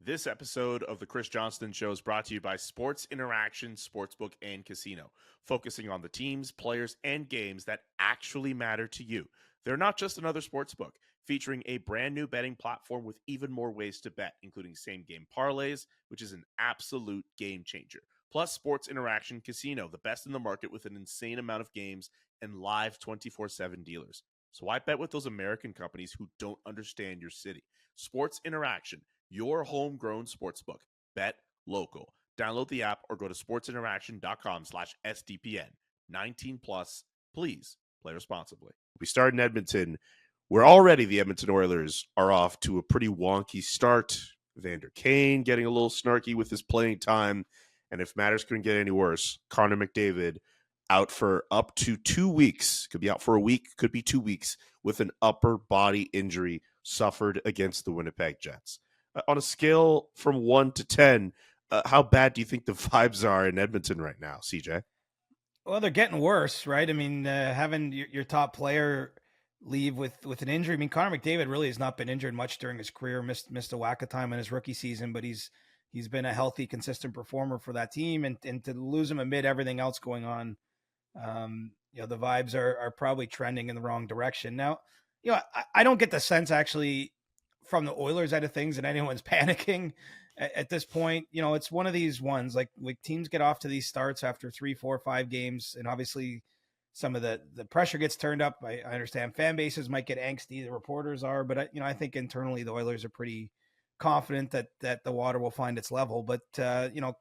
This episode of the Chris Johnston Show is brought to you by Sports Interaction Sportsbook and Casino, focusing on the teams, players, and games that actually matter to you. They're not just another sportsbook, featuring a brand new betting platform with even more ways to bet, including same-game parlays, which is an absolute game changer. Plus, Sports Interaction Casino, the best in the market with an insane amount of games and live 24/7 dealers. So why bet with those American companies who don't understand your city? Sports Interaction, your homegrown sportsbook. Bet local. Download the app or go to sportsinteraction.com/SDPN. 19 plus. Please play responsibly. We start in Edmonton, where already the Edmonton Oilers are off to a pretty wonky start. Vander Kane getting a little snarky with his playing time. And if matters couldn't get any worse, Connor McDavid out for up to 2 weeks. Could be out for a week, could be 2 weeks, with an upper body injury suffered against the Winnipeg Jets. On a scale from 1 to 10, how bad do you think the vibes are in Edmonton right now, CJ? Well, they're getting worse, right? I mean, having your top player leave with an injury. I mean, Connor McDavid really has not been injured much during his career. Missed a whack of time in his rookie season, but he's been a healthy, consistent performer for that team. And to lose him amid everything else going on, the vibes are probably trending in the wrong direction. Now, I don't get the sense actually from the Oilers side of things that anyone's panicking at this point. It's one of these ones like teams get off to these starts after 3, 4, 5 games. And obviously some of the pressure gets turned up. I understand fan bases might get angsty. The reporters are, but I think internally the Oilers are pretty confident that the water will find its level. But,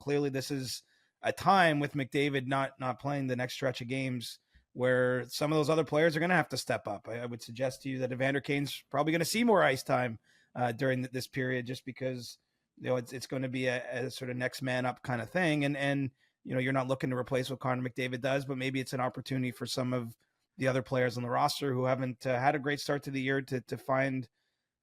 clearly this is a time with McDavid not playing the next stretch of games where some of those other players are going to have to step up. I would suggest to you that Evander Kane's probably going to see more ice time during this period, just because it's going to be a sort of next man up kind of thing, and you're not looking to replace what Connor McDavid does, but maybe it's an opportunity for some of the other players on the roster who haven't had a great start to the year to find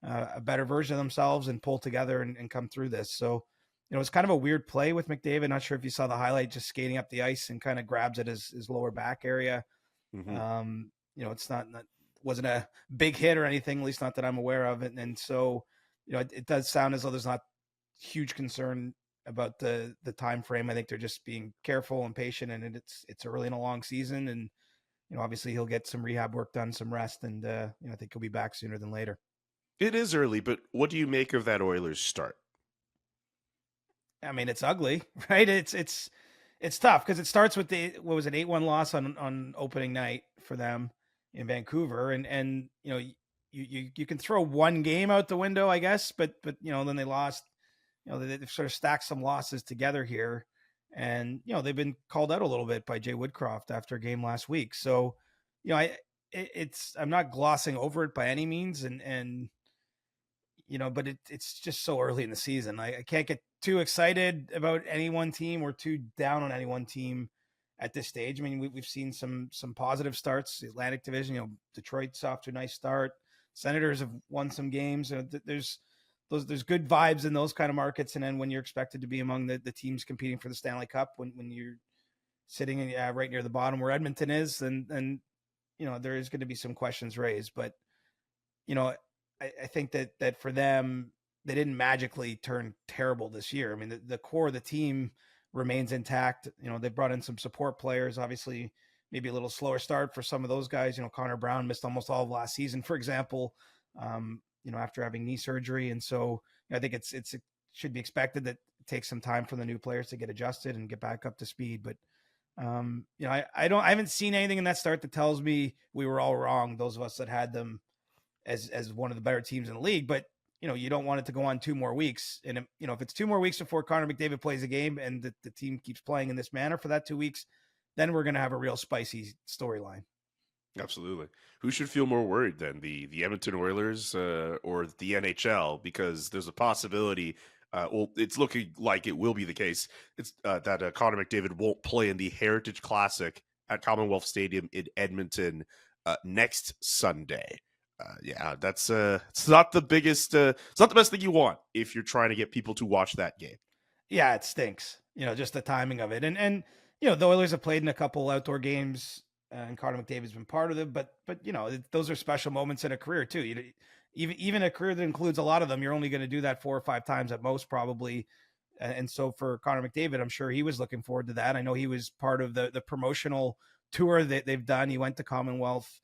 a better version of themselves and pull together and come through this. So it's kind of a weird play with McDavid. Not sure if you saw the highlight, just skating up the ice and kind of grabs at his lower back area. Mm-hmm. It's not wasn't a big hit or anything, at least not that I'm aware of it. And so, it does sound as though there's not huge concern about the time frame. I think they're just being careful and patient, and it's early in a long season. And, obviously he'll get some rehab work done, some rest, and, I think he'll be back sooner than later. It is early, but what do you make of that Oilers start? I mean, it's ugly, right? It's tough because it starts with the 8-1 loss on opening night for them in Vancouver, and you can throw one game out the window, I guess, but then they lost. They've sort of stacked some losses together here, and they've been called out a little bit by Jay Woodcroft after a game last week. So, I'm not glossing over it by any means, and but it's just so early in the season. I can't get too excited about any one team or too down on any one team at this stage. I mean, we've seen some positive starts. The Atlantic Division, Detroit's off to a nice start. Senators have won some games. There's good vibes in those kind of markets. And then when you're expected to be among the teams competing for the Stanley Cup, when you're sitting right near the bottom where Edmonton is, then there is going to be some questions raised. But I think that for them, they didn't magically turn terrible this year. I mean, the core of the team remains intact. They brought in some support players, obviously maybe a little slower start for some of those guys. Connor Brown missed almost all of last season, for example, after having knee surgery. And so I think it should be expected that it takes some time for the new players to get adjusted and get back up to speed. But, I haven't seen anything in that start that tells me we were all wrong, those of us that had them as one of the better teams in the league. But you don't want it to go on 2 more weeks. And if it's 2 more weeks before Connor McDavid plays a game and the team keeps playing in this manner for that 2 weeks, then we're going to have a real spicy storyline. Absolutely. Who should feel more worried then, the Edmonton Oilers or the NHL? Because there's a possibility. It's looking like it will be the case. It's that Connor McDavid won't play in the Heritage Classic at Commonwealth Stadium in Edmonton next Sunday. That's it's not the biggest. It's not the best thing you want if you're trying to get people to watch that game. Yeah, it stinks. Just the timing of it, and the Oilers have played in a couple outdoor games, and Connor McDavid's been part of them. But those are special moments in a career too. even a career that includes a lot of them, you're only going to do that 4 or 5 times at most, probably. And so for Connor McDavid, I'm sure he was looking forward to that. I know he was part of the promotional tour that they've done. He went to Commonwealth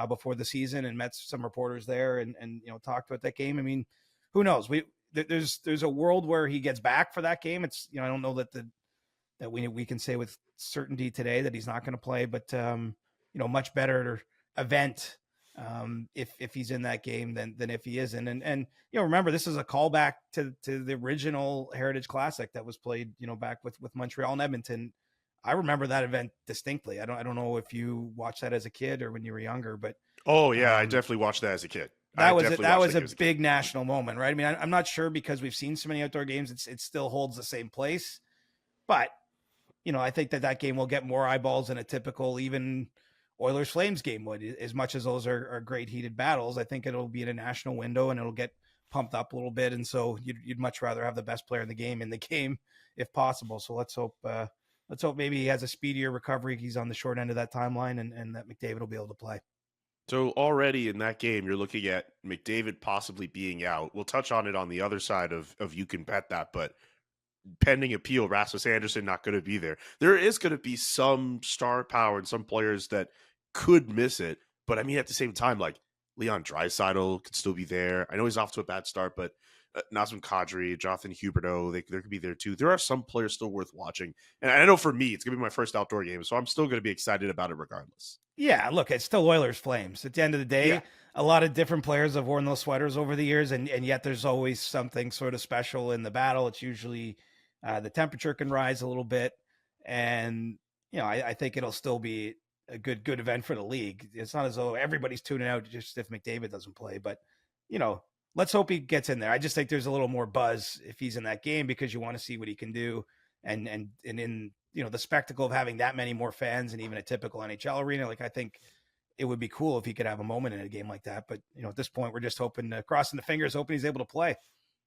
before the season and met some reporters there and talked about that game. I mean, who knows? There's a world where he gets back for that game. It's I don't know that we can say with certainty today that he's not going to play, but much better event if he's in that game than if he isn't. And remember, this is a callback to the original Heritage Classic that was played back with Montreal and Edmonton. I remember that event distinctly. I don't know if you watched that as a kid or when you were younger, but oh yeah, I definitely watched that as a kid. That was a big national moment, right? I mean, I'm not sure because we've seen so many outdoor games, it still holds the same place, but I think that game will get more eyeballs than a typical even Oilers Flames game would. As much as those are great heated battles, I think it'll be in a national window and it'll get pumped up a little bit. And so you'd much rather have the best player in the game if possible. So let's hope maybe he has a speedier recovery. He's on the short end of that timeline and that McDavid will be able to play. So already in that game, you're looking at McDavid possibly being out. We'll touch on it on the other side of you can bet that, but pending appeal, Rasmus Andersson not going to be there. There is going to be some star power and some players that could miss it. But I mean, at the same time, like Leon Draisaitl could still be there. I know he's off to a bad start, but Nazem Kadri, Jonathan Huberdeau, they could be there too. There are some players still worth watching. And I know for me, it's going to be my first outdoor game, so I'm still going to be excited about it regardless. Yeah, look, it's still Oilers Flames. At the end of the day, A lot of different players have worn those sweaters over the years, and yet there's always something sort of special in the battle. It's usually the temperature can rise a little bit, and I think it'll still be a good event for the league. It's not as though everybody's tuning out just if McDavid doesn't play, but let's hope he gets in there. I just think there's a little more buzz if he's in that game because you want to see what he can do, and in the spectacle of having that many more fans and even a typical NHL arena, like I think it would be cool if he could have a moment in a game like that. But at this point, we're just hoping, crossing the fingers, hoping he's able to play.